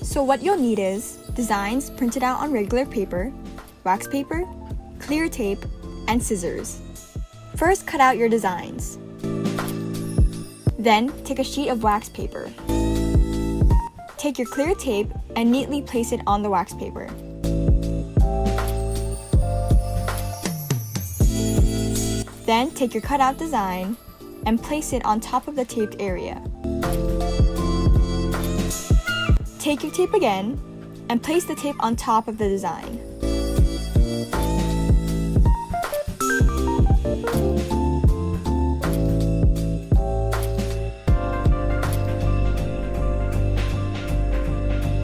So what you'll need is designs printed out on regular paper, wax paper, clear tape, and scissors. First, cut out your designs. Then, take a sheet of wax paper. Take your clear tape and neatly place it on the wax paper. Then, take your cutout design and place it on top of the taped area. Take your tape again and place the tape on top of the design.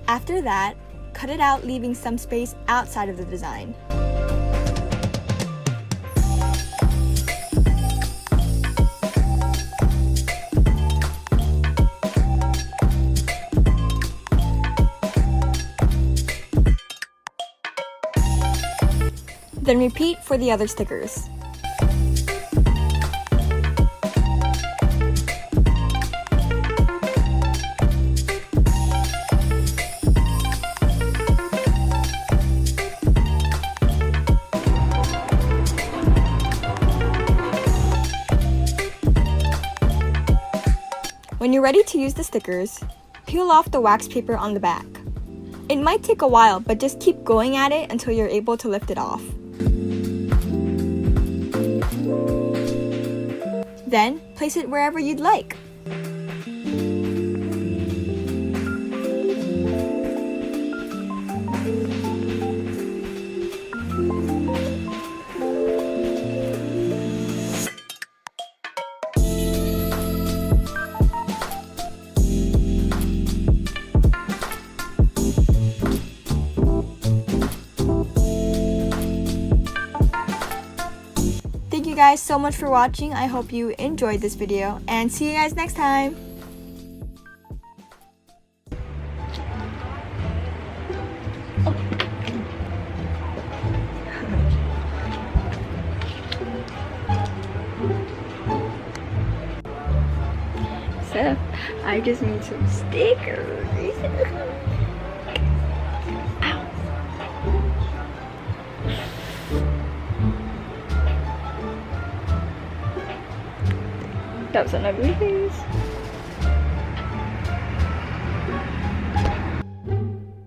After that, cut it out, leaving some space outside of the design. Then repeat for the other stickers. When you're ready to use the stickers, peel off the wax paper on the back. It might take a while, but just keep going at it until you're able to lift it off. Then, place it wherever you'd like. Thank you guys so much for watching. I hope you enjoyed this video, and see you guys next time. So, I just made some stickers. That was an ugly face.